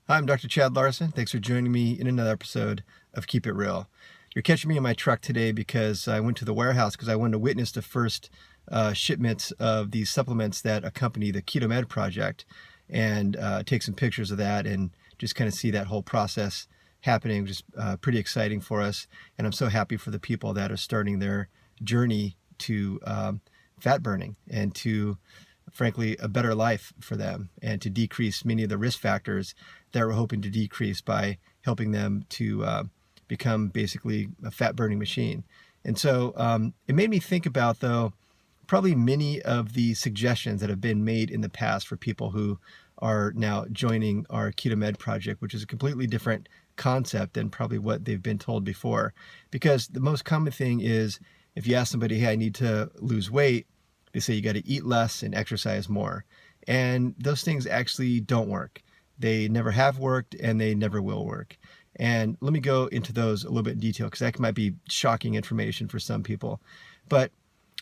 Hi, I'm Dr. Chad Larson. Thanks for joining me in another episode of Keep It Real. You're catching me in my truck today because I went to the warehouse because I wanted to witness the first shipments of these supplements that accompany the Keto Med project and take some pictures of that and just kind of see that whole process happening. Just pretty exciting for us. And I'm so happy for the people that are starting their journey to fat burning and to, frankly, a better life for them and to decrease many of the risk factors that we're hoping to decrease by helping them to become basically a fat burning machine. And so it made me think about, though, probably many of the suggestions that have been made in the past for people who are now joining our Keto Med project, which is a completely different concept than probably what they've been told before. Because the most common thing is if you ask somebody, hey, I need to lose weight, they say you got to eat less and exercise more. And those things actually don't work. They never have worked and they never will work. And let me go into those a little bit in detail because that might be shocking information for some people. But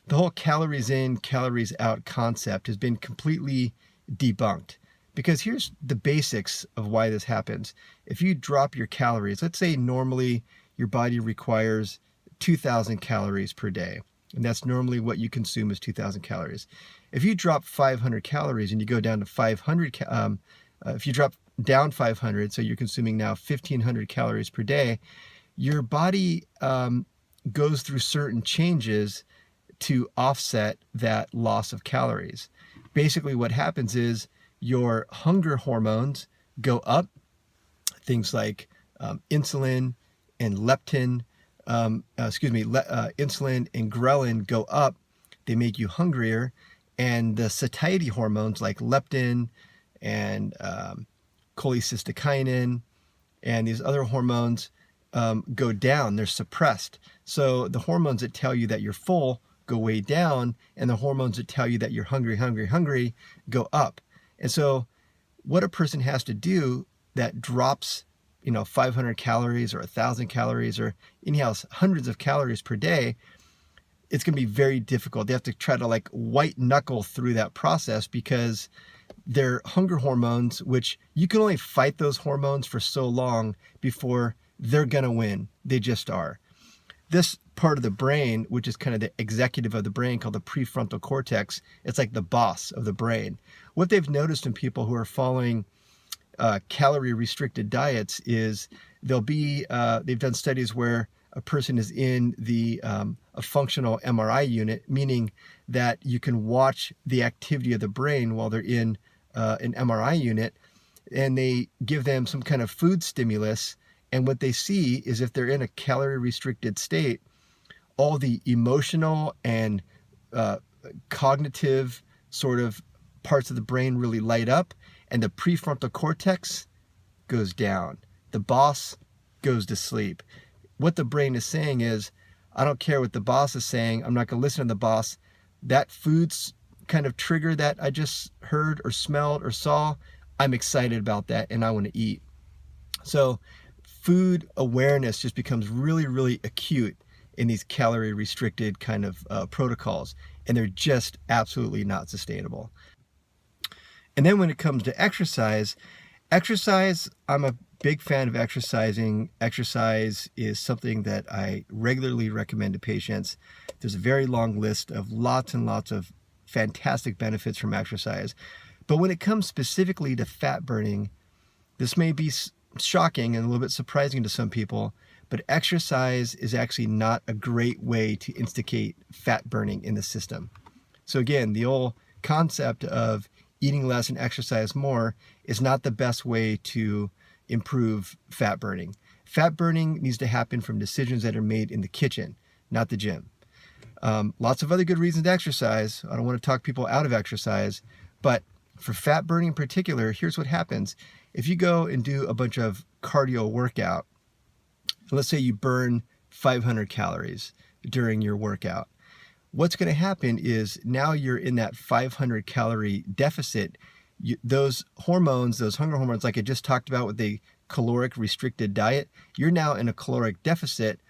the whole calories in, calories out concept has been completely debunked. Because here's the basics of why this happens. If you drop your calories, let's say normally your body requires 2,000 calories per day. And that's normally what you consume is 2,000 calories. If you drop 500 calories and you go down to 500, if you drop down 500, so you're consuming now 1,500 calories per day, your body goes through certain changes to offset that loss of calories. Basically what happens is your hunger hormones go up, things like insulin and leptin, insulin and ghrelin go up. They make you hungrier, and the satiety hormones like leptin and cholecystokinin and these other hormones go down. They're suppressed. So the hormones that tell you that you're full go way down, and the hormones that tell you that you're hungry go up. And so what a person has to do that drops 500 calories or 1,000 calories or anyhow hundreds of calories per day, it's going to be very difficult. They have to try to white knuckle through that process because their hunger hormones, which you can only fight those hormones for so long before they're going to win. They just are. This part of the brain, which is kind of the executive of the brain called the prefrontal cortex, it's like the boss of the brain. What they've noticed in people who are following calorie restricted diets is they've done studies where a person is in a functional MRI unit, meaning that you can watch the activity of the brain while they're in an MRI unit, and they give them some kind of food stimulus. And what they see is if they're in a calorie restricted state, all the emotional and cognitive sort of parts of the brain really light up, and the prefrontal cortex goes down. The boss goes to sleep. What the brain is saying is, I don't care what the boss is saying. I'm not going to listen to the boss. That food's kind of trigger that I just heard or smelled or saw, I'm excited about that and I want to eat. So food awareness just becomes really, really acute in these calorie restricted kind of protocols, and they're just absolutely not sustainable. And then when it comes to exercise, I'm a big fan of exercising. Exercise is something that I regularly recommend to patients. There's a very long list of lots and lots of fantastic benefits from exercise. But when it comes specifically to fat burning, this may be shocking and a little bit surprising to some people, but exercise is actually not a great way to instigate fat burning in the system. So again, the old concept of eating less and exercise more is not the best way to improve fat burning. Fat burning needs to happen from decisions that are made in the kitchen, not the gym. Lots of other good reasons to exercise. I don't want to talk people out of exercise, but for fat burning in particular, here's what happens. If you go and do a bunch of cardio workout, let's say you burn 500 calories during your workout, what's going to happen is now you're in that 500 calorie deficit. Those hormones, those hunger hormones, like I just talked about with the caloric restricted diet, you're now in a caloric deficit.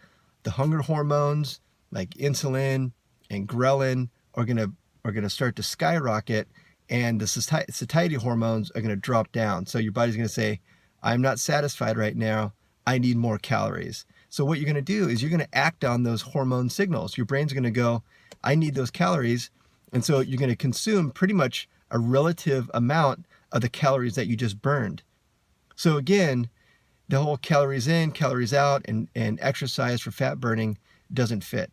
The hunger hormones like insulin and ghrelin are going to start to skyrocket, and the satiety hormones are going to drop down. So your body's going to say, I'm not satisfied right now. I need more calories. So what you're going to do is you're going to act on those hormone signals. Your brain's going to go, I need those calories. And so you're going to consume pretty much a relative amount of the calories that you just burned. So again, the whole calories in, calories out, and exercise for fat burning doesn't fit.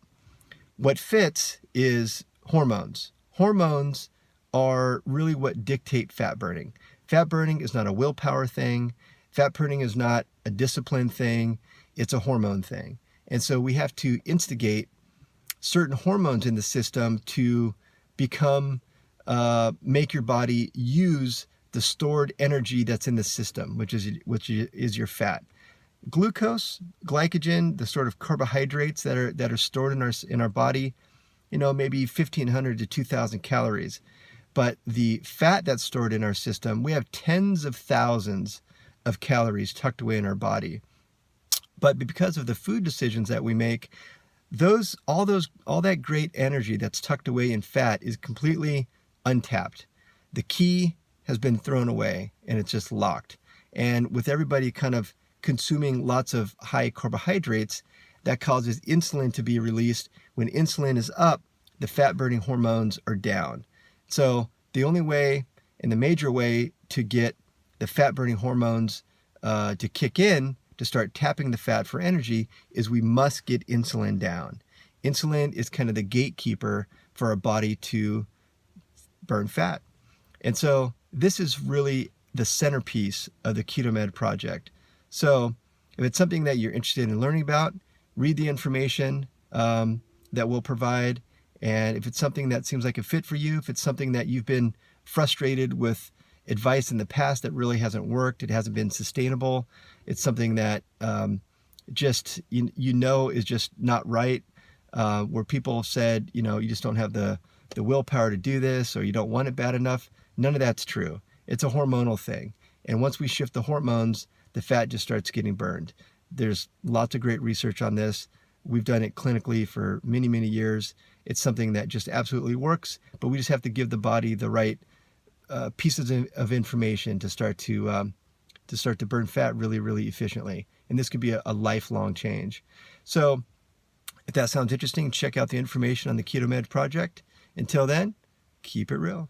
What fits is hormones. Hormones are really what dictate fat burning. Fat burning is not a willpower thing. Fat burning is not a discipline thing. It's a hormone thing. And so we have to instigate certain hormones in the system to make your body use the stored energy that's in the system, which is your fat. Glucose, glycogen, the sort of carbohydrates that are stored in our body, maybe 1,500 to 2,000 calories. But the fat that's stored in our system, we have tens of thousands of calories tucked away in our body. But because of the food decisions that we make, all that great energy that's tucked away in fat is completely untapped. The key has been thrown away and it's just locked. And with everybody kind of consuming lots of high carbohydrates, that causes insulin to be released. When insulin is up, the fat burning hormones are down. So the only way and the major way to get the fat burning hormones to kick in, to start tapping the fat for energy, is we must get insulin down. Insulin is kind of the gatekeeper for our body to burn fat. And so this is really the centerpiece of the KetoMed project. So if it's something that you're interested in learning about, read the information that we'll provide. And if it's something that seems like a fit for you, if it's something that you've been frustrated with advice in the past that really hasn't worked, it hasn't been sustainable, it's something that just is just not right, where people have said, you just don't have the willpower to do this, or you don't want it bad enough, none of that's true. It's a hormonal thing. And once we shift the hormones, the fat just starts getting burned. There's lots of great research on this. We've done it clinically for many, many years. It's something that just absolutely works, but we just have to give the body the right pieces of information to start to burn fat really, really efficiently. And this could be a lifelong change. So if that sounds interesting, check out the information on the KetoMed project. Until then, keep it real.